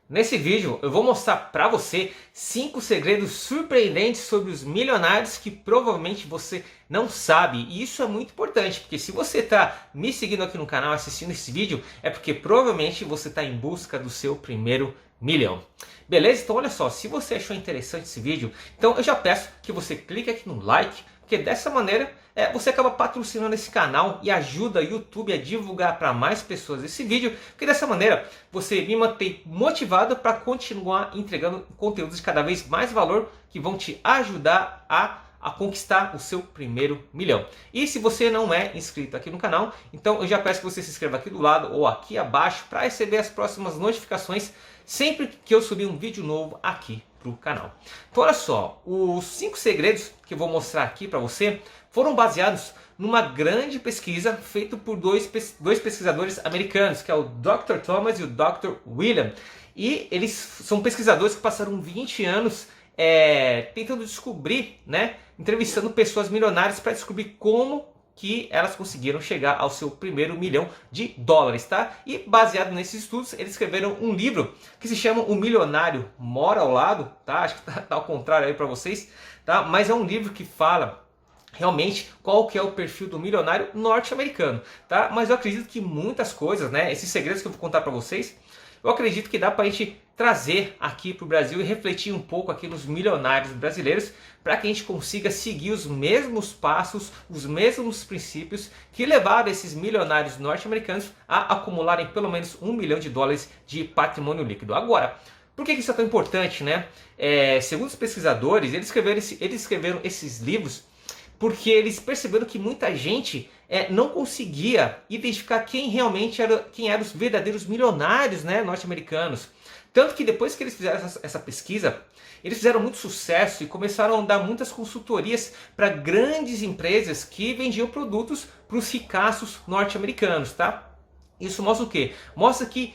Nesse vídeo eu vou mostrar para você 5 segredos surpreendentes sobre os milionários que provavelmente você não sabe. E isso é muito importante, porque se você está me seguindo aqui no canal, assistindo esse vídeo, é porque provavelmente você está em busca do seu primeiro milhão. Beleza? Então olha só, se você achou interessante esse vídeo, então eu já peço que você clique aqui no like, porque dessa maneira você acaba patrocinando esse canal e ajuda o YouTube a divulgar para mais pessoas esse vídeo, porque dessa maneira você me mantém motivado para continuar entregando conteúdos de cada vez mais valor que vão te ajudar a conquistar o seu primeiro milhão. E se você não é inscrito aqui no canal, então eu já peço que você se inscreva aqui do lado ou aqui abaixo para receber as próximas notificações sempre que eu subir um vídeo novo aqui para o canal. Então olha só, os 5 segredos que eu vou mostrar aqui para você foram baseados numa grande pesquisa feita por dois pesquisadores americanos, que é o Dr. Thomas e o Dr. William. E eles são pesquisadores que passaram 20 anos tentando descobrir, entrevistando pessoas milionárias para descobrir como que elas conseguiram chegar ao seu primeiro milhão de dólares, tá? E baseado nesses estudos, eles escreveram um livro que se chama O Milionário Mora ao Lado, tá? Acho que tá ao contrário aí para vocês, tá? Mas é um livro que fala realmente qual que é o perfil do milionário norte-americano, tá? Mas eu acredito que muitas coisas, esses segredos que eu vou contar para vocês, eu acredito que dá para a gente trazer aqui para o Brasil e refletir um pouco aqui nos milionários brasileiros para que a gente consiga seguir os mesmos passos, os mesmos princípios que levaram esses milionários norte-americanos a acumularem pelo menos $1 milhão de patrimônio líquido. Agora, por que isso é tão importante, segundo os pesquisadores, eles escreveram esses livros porque eles perceberam que muita gente não conseguia identificar quem eram os verdadeiros milionários norte-americanos. Tanto que depois que eles fizeram essa pesquisa, eles fizeram muito sucesso e começaram a dar muitas consultorias para grandes empresas que vendiam produtos para os ricaços norte-americanos, tá? Isso mostra o quê? Mostra que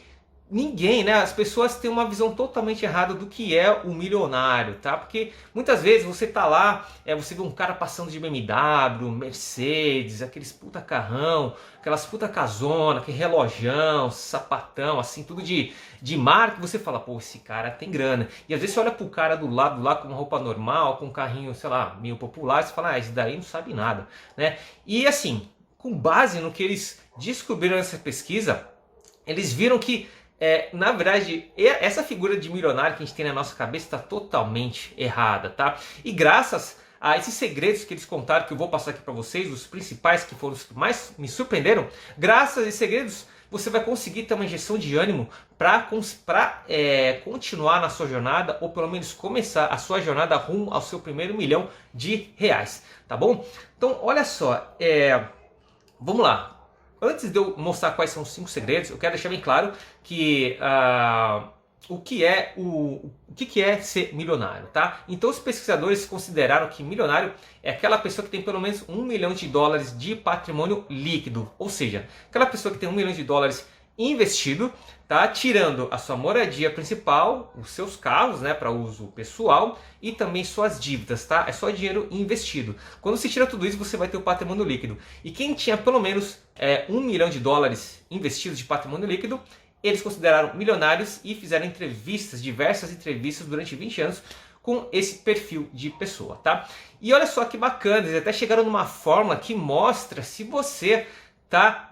as pessoas têm uma visão totalmente errada do que é o milionário, tá? Porque muitas vezes você tá lá, você vê um cara passando de BMW, Mercedes, aqueles puta carrão, aquelas puta casona, aquele relojão, sapatão, assim, tudo de marca, e você fala, pô, esse cara tem grana. E às vezes você olha pro cara do lado lá com uma roupa normal, com um carrinho, sei lá, meio popular, e você fala, esse daí não sabe nada, E assim, com base no que eles descobriram nessa pesquisa, eles viram que na verdade, essa figura de milionário que a gente tem na nossa cabeça está totalmente errada, tá? E graças a esses segredos que eles contaram, que eu vou passar aqui para vocês, os principais que foram os que mais me surpreenderam, graças a esses segredos você vai conseguir ter uma injeção de ânimo para continuar na sua jornada, ou pelo menos começar a sua jornada rumo ao seu primeiro milhão de reais, tá bom? Então, olha só, vamos lá. Antes de eu mostrar quais são os 5 segredos, eu quero deixar bem claro que o que é ser milionário, tá? Então os pesquisadores consideraram que milionário é aquela pessoa que tem pelo menos $1 milhão de patrimônio líquido, ou seja, aquela pessoa que tem $1 milhão investido, tá? Tirando a sua moradia principal, os seus carros, para uso pessoal e também suas dívidas, tá? É só dinheiro investido. Quando você tira tudo isso, você vai ter o patrimônio líquido. E quem tinha pelo menos $1 milhão investidos de patrimônio líquido, eles consideraram milionários e fizeram diversas entrevistas durante 20 anos com esse perfil de pessoa, tá? E olha só que bacana, eles até chegaram numa fórmula que mostra se você tá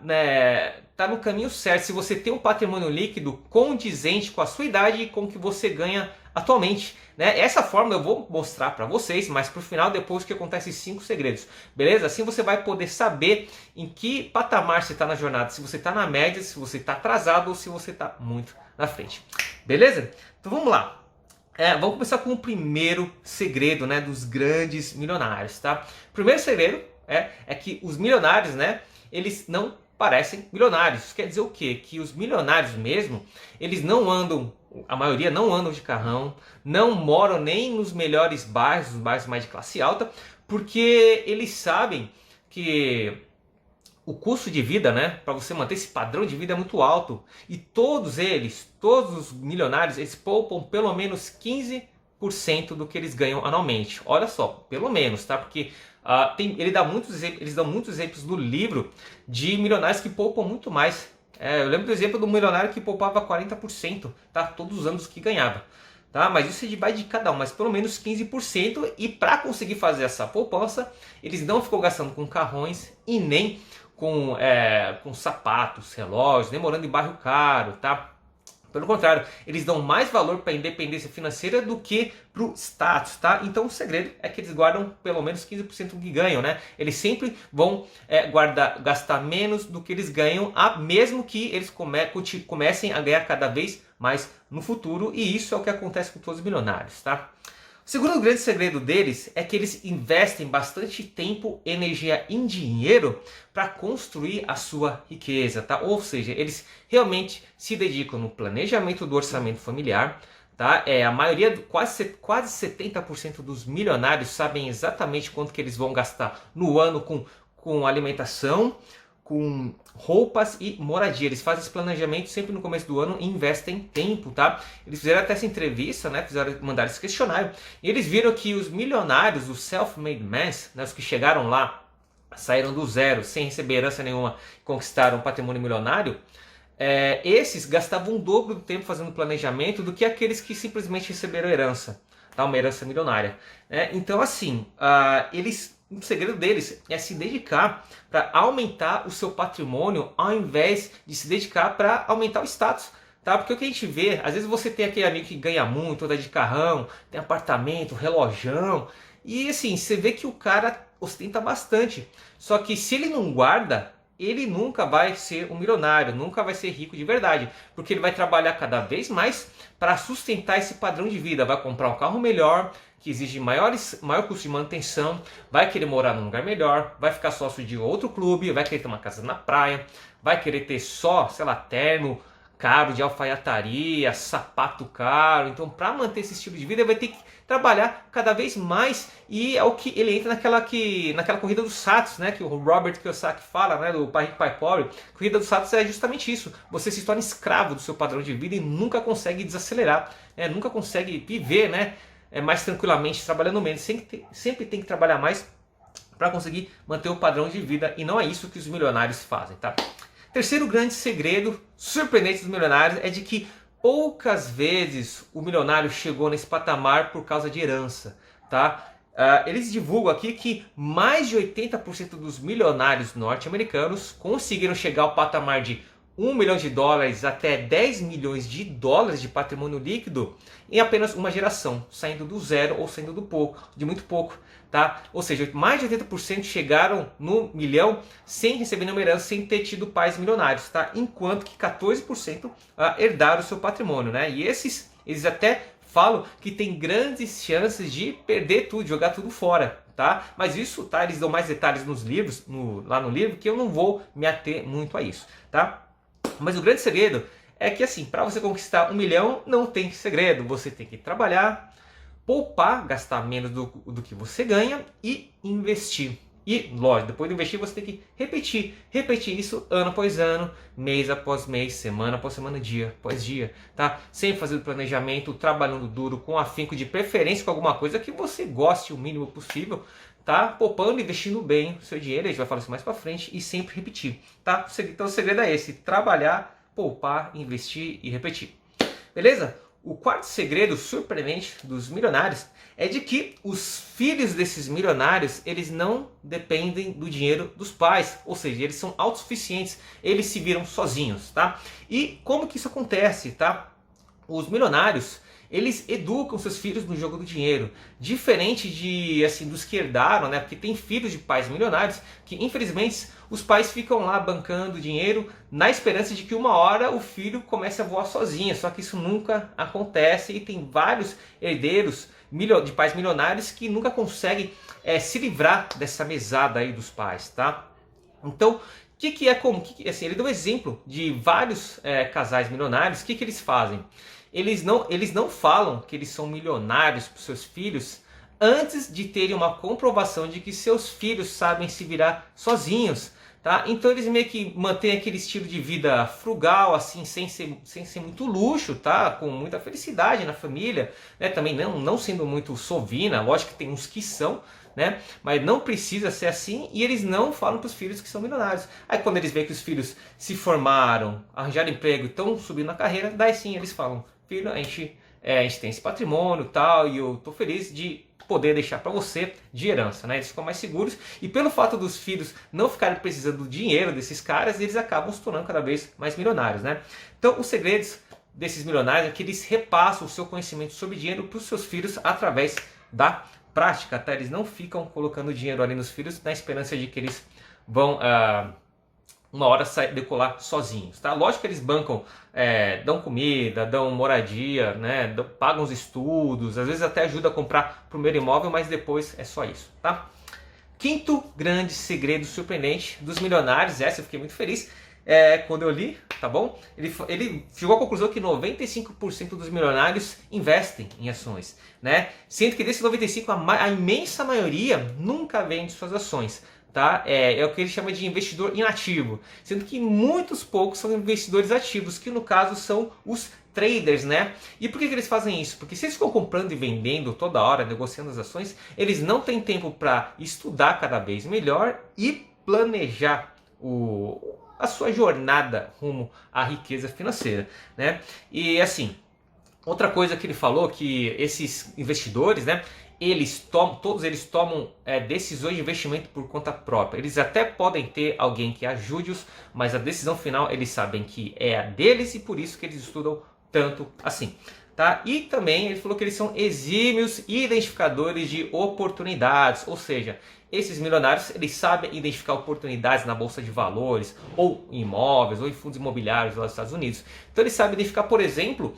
no caminho certo, se você tem um patrimônio líquido condizente com a sua idade e com o que você ganha atualmente, Essa fórmula eu vou mostrar para vocês, mas pro final, depois que eu contar esses 5 segredos, beleza? Assim você vai poder saber em que patamar você está na jornada, se você está na média, se você está atrasado ou se você está muito na frente, beleza? Então vamos lá. Vamos começar com o primeiro segredo, dos grandes milionários, tá? O primeiro segredo é que os milionários, eles não parecem milionários. Isso quer dizer o quê? Que os milionários mesmo, eles não andam, a maioria não andam de carrão, não moram nem nos melhores bairros, os bairros mais de classe alta, porque eles sabem que o custo de vida, para você manter esse padrão de vida é muito alto. E todos os milionários, eles poupam pelo menos 15% do que eles ganham anualmente. Olha só, pelo menos, tá? Porque eles dão muitos exemplos no livro de milionários que poupam muito mais Eu lembro do exemplo do milionário que poupava 40%, tá? Todos os anos que ganhava. Tá? Mas isso vai de cada um, mas pelo menos 15%. E para conseguir fazer essa poupança, eles não ficam gastando com carrões e nem com sapatos, relógios, nem morando em bairro caro, tá? Pelo contrário, eles dão mais valor para a independência financeira do que para o status, tá? Então o segredo é que eles guardam pelo menos 15% do que ganham, né? Eles sempre vão gastar menos do que eles ganham, mesmo que eles comecem a ganhar cada vez mais no futuro, e isso é o que acontece com todos os milionários, tá? O segundo grande segredo deles é que eles investem bastante tempo, energia em dinheiro para construir a sua riqueza, tá? Ou seja, eles realmente se dedicam no planejamento do orçamento familiar, tá? A maioria, quase 70% dos milionários sabem exatamente quanto que eles vão gastar no ano com alimentação, com roupas e moradia. Eles fazem esse planejamento sempre no começo do ano e investem tempo, tá? Eles fizeram até essa entrevista, né? Mandaram esse questionário. E eles viram que os milionários, os self-made men, né? Os que chegaram lá, saíram do zero, sem receber herança nenhuma, conquistaram um patrimônio milionário, esses gastavam o dobro do tempo fazendo planejamento do que aqueles que simplesmente receberam herança, tá? Uma herança milionária. Então, assim, o segredo deles é se dedicar para aumentar o seu patrimônio ao invés de se dedicar para aumentar o status. Tá? Porque o que a gente vê, às vezes você tem aquele amigo que ganha muito, anda de carrão, tem apartamento, relojão, e assim, você vê que o cara ostenta bastante. Só que se ele não guarda, ele nunca vai ser um milionário, nunca vai ser rico de verdade, porque ele vai trabalhar cada vez mais para sustentar esse padrão de vida, vai comprar um carro melhor, que exige maior custo de manutenção, vai querer morar num lugar melhor, vai ficar sócio de outro clube, vai querer ter uma casa na praia, vai querer ter só, sei lá, terno caro de alfaiataria, sapato caro. Então, para manter esse estilo de vida, ele vai ter que trabalhar cada vez mais, e é o que ele entra naquela corrida dos ratos, né, que o Robert Kiyosaki fala, né, do Pai Rico, Pai Pobre. A corrida dos ratos é justamente isso. Você se torna escravo do seu padrão de vida e nunca consegue desacelerar, nunca consegue viver, né, mais tranquilamente, trabalhando menos. Sempre tem que trabalhar mais para conseguir manter o padrão de vida, e não é isso que os milionários fazem, tá? Terceiro grande segredo surpreendente dos milionários é de que poucas vezes o milionário chegou nesse patamar por causa de herança, tá? Eles divulgam aqui que mais de 80% dos milionários norte-americanos conseguiram chegar ao patamar de $1 milhão até $10 milhões de patrimônio líquido em apenas uma geração, saindo do zero ou saindo de muito pouco, tá? Ou seja, mais de 80% chegaram no milhão sem receber nenhuma herança, sem ter tido pais milionários, tá? Enquanto que 14% herdaram o seu patrimônio, né? E eles até falam que tem grandes chances de perder tudo, jogar tudo fora, tá? Mas isso, tá? Eles dão mais detalhes nos livros, lá no livro, que eu não vou me ater muito a isso, tá? Mas o grande segredo é que, assim, para você conquistar 1 milhão, não tem segredo. Você tem que trabalhar, poupar, gastar menos do que você ganha e investir. E, lógico, depois de investir, você tem que repetir isso ano após ano, mês após mês, semana após semana, dia após dia, tá? Sempre fazendo planejamento, trabalhando duro, com afinco, de preferência com alguma coisa que você goste o mínimo possível, tá? Poupando, investindo bem o seu dinheiro, a gente vai falar isso mais pra frente, e sempre repetir, tá? Então o segredo é esse: trabalhar, poupar, investir e repetir. Beleza? O quarto segredo surpreendente dos milionários é de que os filhos desses milionários, eles não dependem do dinheiro dos pais, ou seja, eles são autossuficientes, eles se viram sozinhos, tá? E como que isso acontece, tá? Os milionários, eles educam seus filhos no jogo do dinheiro, diferente dos que herdaram, né? Porque tem filhos de pais milionários que, infelizmente, os pais ficam lá bancando dinheiro na esperança de que uma hora o filho comece a voar sozinho. Só que isso nunca acontece, e tem vários herdeiros de pais milionários que nunca conseguem se livrar dessa mesada aí dos pais, tá? Então, assim, ele deu um exemplo de vários casais milionários. O que eles fazem? Eles não falam que eles são milionários para os seus filhos antes de terem uma comprovação de que seus filhos sabem se virar sozinhos, tá? Então eles meio que mantêm aquele estilo de vida frugal, assim, sem ser muito luxo, tá? Com muita felicidade na família, né? Também não sendo muito sovina, lógico que tem uns que são, né? Mas não precisa ser assim, e eles não falam para os filhos que são milionários. Aí quando eles veem que os filhos se formaram, arranjaram emprego e estão subindo na carreira, daí sim eles falam: filho, a gente tem esse patrimônio e tal, e eu tô feliz de poder deixar para você de herança, né? Eles ficam mais seguros, e pelo fato dos filhos não ficarem precisando do dinheiro desses caras, eles acabam se tornando cada vez mais milionários, né? Então os segredos desses milionários é que eles repassam o seu conhecimento sobre dinheiro para os seus filhos através da prática, tá? Eles não ficam colocando dinheiro ali nos filhos na esperança de que eles vão uma hora decolar sozinhos, tá? Lógico que eles bancam, dão comida, dão moradia, né? Pagam os estudos, às vezes até ajuda a comprar o primeiro imóvel, mas depois é só isso, tá? Quinto grande segredo surpreendente dos milionários, essa eu fiquei muito feliz quando eu li, tá bom? Ele chegou à conclusão que 95% dos milionários investem em ações, né? Sendo que desses 95%, a imensa maioria nunca vende suas ações. Tá? É o que ele chama de investidor inativo, sendo que muitos poucos são investidores ativos, que no caso são os traders, né? E por que eles fazem isso? Porque se eles ficam comprando e vendendo toda hora, negociando as ações, eles não têm tempo para estudar cada vez melhor e planejar a sua jornada rumo à riqueza financeira, né? E assim, outra coisa que ele falou, que esses investidores, né, todos eles tomam decisões de investimento por conta própria. Eles até podem ter alguém que ajude-os, mas a decisão final eles sabem que é a deles, e por isso que eles estudam tanto assim. Tá? E também ele falou que eles são exímios identificadores de oportunidades, ou seja, esses milionários eles sabem identificar oportunidades na bolsa de valores, ou em imóveis, ou em fundos imobiliários lá nos Estados Unidos. Então eles sabem identificar, por exemplo,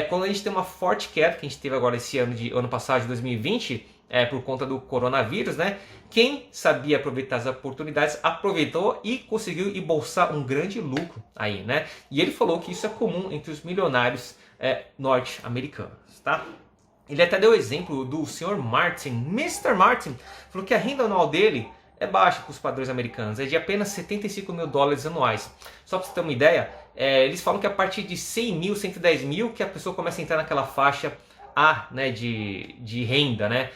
quando a gente tem uma forte queda, que a gente teve agora esse ano passado de 2020, por conta do coronavírus, né? Quem sabia aproveitar as oportunidades aproveitou e conseguiu embolsar um grande lucro aí, né? E ele falou que isso é comum entre os milionários norte-americanos, tá? Ele até deu o exemplo do Sr. Martin. Mr. Martin falou que a renda anual dele é baixa para os padrões americanos, é de apenas 75 mil dólares anuais. Só para você ter uma ideia, eles falam que a partir de 100 mil, 110 mil, que a pessoa começa a entrar naquela faixa A, né, de renda, né?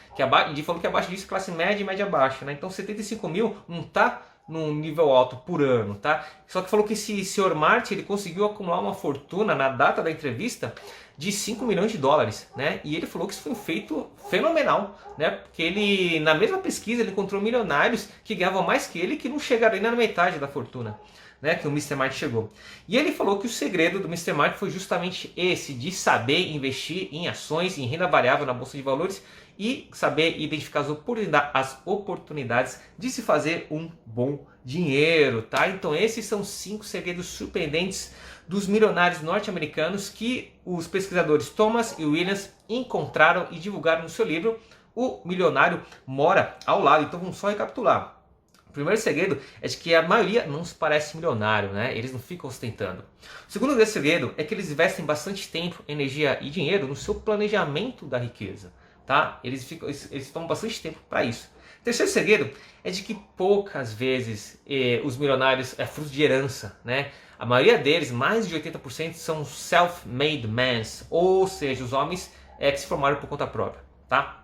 Ele falou que abaixo disso classe média e média baixa, né? Então 75 mil não está num nível alto por ano, tá? Só que falou que esse Sr. Martin ele conseguiu acumular uma fortuna na data da entrevista de 5 milhões de dólares, né? E ele falou que isso foi um feito fenomenal, né? Porque ele, na mesma pesquisa, ele encontrou milionários que ganhavam mais que ele, que não chegaram nem na metade da fortuna, né, que o Mr. Martin chegou. E ele falou que o segredo do Mr. Martin foi justamente esse, de saber investir em ações, em renda variável na bolsa de valores, e saber identificar as oportunidades de se fazer um bom dinheiro, tá? Então esses são 5 segredos surpreendentes dos milionários norte-americanos que os pesquisadores Thomas e Williams encontraram e divulgaram no seu livro O Milionário Mora ao Lado. Então vamos só recapitular. O primeiro segredo é de que a maioria não se parece milionário, né? Eles não ficam ostentando. O segundo grande segredo é que eles investem bastante tempo, energia e dinheiro no seu planejamento da riqueza, tá? Eles tomam bastante tempo para isso. O terceiro segredo é de que poucas vezes os milionários é fruto de herança, né? A maioria deles, mais de 80%, são self-made men, ou seja, os homens que se formaram por conta própria, tá?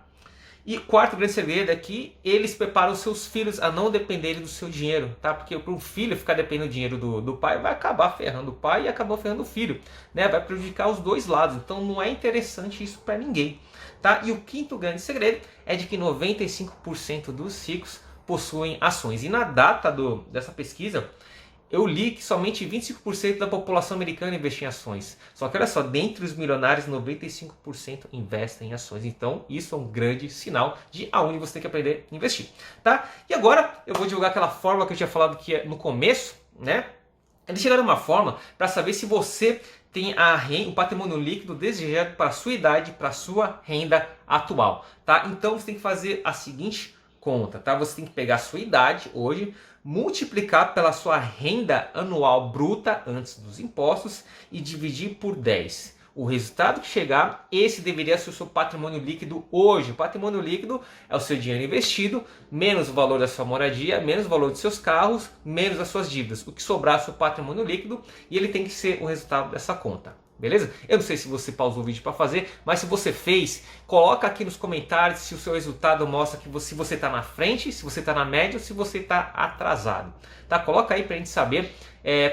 E o quarto grande segredo é que eles preparam os seus filhos a não dependerem do seu dinheiro, tá? Porque para o filho ficar dependendo do dinheiro do pai, vai acabar ferrando o pai e acabar ferrando o filho, né? Vai prejudicar os dois lados, então não é interessante isso para ninguém, tá? E o quinto grande segredo é de que 95% dos ricos possuem ações. E na data dessa pesquisa, eu li que somente 25% da população americana investe em ações. Só que olha só, dentre os milionários, 95% investem em ações. Então isso é um grande sinal de aonde você tem que aprender a investir, tá? E agora eu vou divulgar aquela fórmula que eu tinha falado que no começo, né? Eles chegaram a uma fórmula para saber se você tem o patrimônio líquido desejado para a sua idade, para a sua renda atual, tá? Então você tem que fazer a seguinte conta, tá? Você tem que pegar a sua idade hoje, multiplicar pela sua renda anual bruta antes dos impostos e dividir por 10. O resultado que chegar, esse deveria ser o seu patrimônio líquido hoje. O patrimônio líquido é o seu dinheiro investido, menos o valor da sua moradia, menos o valor dos seus carros, menos as suas dívidas. O que sobrar é o seu patrimônio líquido e ele tem que ser o resultado dessa conta. Beleza? Eu não sei se você pausou o vídeo para fazer, mas se você fez, coloca aqui nos comentários se o seu resultado mostra que se você está na frente, se você está na média ou se você está atrasado. Tá? Coloca aí para a gente saber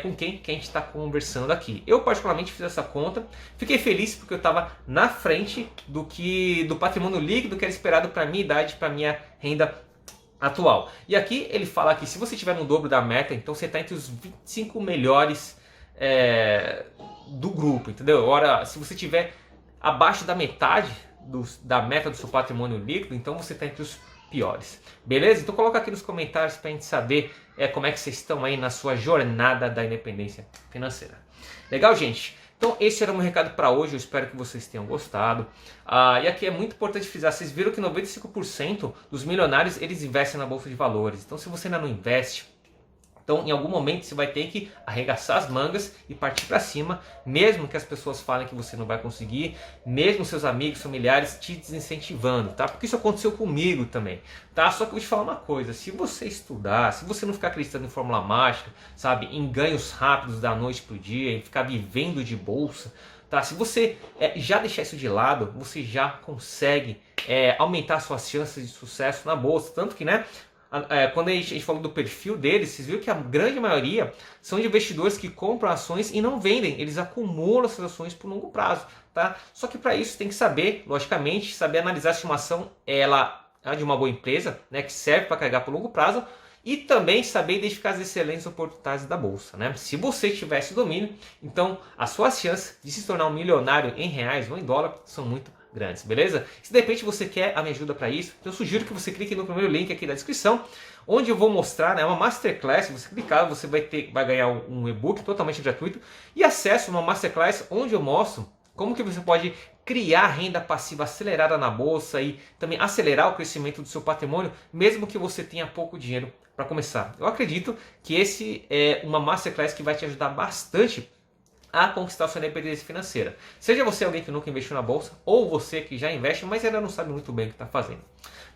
com quem que a gente está conversando aqui. Eu particularmente fiz essa conta, fiquei feliz porque eu estava na frente do patrimônio líquido que era esperado para a minha idade, para a minha renda atual. E aqui ele fala que se você estiver no dobro da meta, então você está entre os 25 melhores do grupo, entendeu? Agora, se você tiver abaixo da metade da meta do seu patrimônio líquido, então você está entre os piores. Beleza? Então coloca aqui nos comentários para a gente saber como é que vocês estão aí na sua jornada da independência financeira. Legal, gente? Então esse era o meu recado para hoje, eu espero que vocês tenham gostado. E aqui é muito importante frisar, vocês viram que 95% dos milionários eles investem na Bolsa de Valores. Então se você ainda não investe, então, em algum momento você vai ter que arregaçar as mangas e partir para cima, mesmo que as pessoas falem que você não vai conseguir, mesmo seus amigos, familiares te desincentivando, tá? Porque isso aconteceu comigo também, tá? Só que eu vou te falar uma coisa, se você estudar, se você não ficar acreditando em fórmula mágica, sabe, em ganhos rápidos da noite pro dia, em ficar vivendo de bolsa, tá? Se você já deixar isso de lado, você já consegue aumentar suas chances de sucesso na bolsa, tanto que, né? Quando a gente falou do perfil deles, vocês viram que a grande maioria são de investidores que compram ações e não vendem, eles acumulam essas ações por longo prazo, tá? Só que para isso tem que saber, logicamente, saber analisar se uma ação ela é de uma boa empresa, né, que serve para carregar por longo prazo, e também saber identificar as excelentes oportunidades da bolsa, né? Se você tiver esse domínio, então as suas chances de se tornar um milionário em reais ou em dólar são muito grandes, beleza? Se de repente você quer a minha ajuda para isso, então eu sugiro que você clique no primeiro link aqui da descrição, onde eu vou mostrar, né, uma masterclass. Se você clicar, você vai ganhar um e-book totalmente gratuito e acesso a uma masterclass onde eu mostro como que você pode criar renda passiva acelerada na bolsa e também acelerar o crescimento do seu patrimônio, mesmo que você tenha pouco dinheiro para começar. Eu acredito que esse é uma masterclass que vai te ajudar bastante a conquistar sua independência financeira. Seja você alguém que nunca investiu na bolsa, ou você que já investe, mas ainda não sabe muito bem o que está fazendo.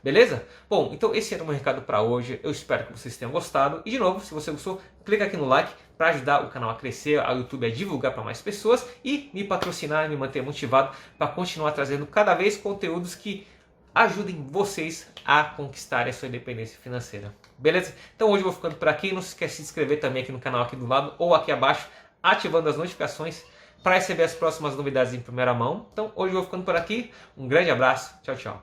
Beleza? Bom, então esse era o meu recado para hoje. Eu espero que vocês tenham gostado. E de novo, se você gostou, clica aqui no like para ajudar o canal a crescer, a YouTube a divulgar para mais pessoas e me patrocinar e me manter motivado para continuar trazendo cada vez conteúdos que ajudem vocês a conquistarem a sua independência financeira. Beleza? Então hoje eu vou ficando por aqui. Não se esquece de se inscrever também aqui no canal aqui do lado ou aqui abaixo, ativando as notificações para receber as próximas novidades em primeira mão. Então hoje eu vou ficando por aqui. Um grande abraço. Tchau, tchau.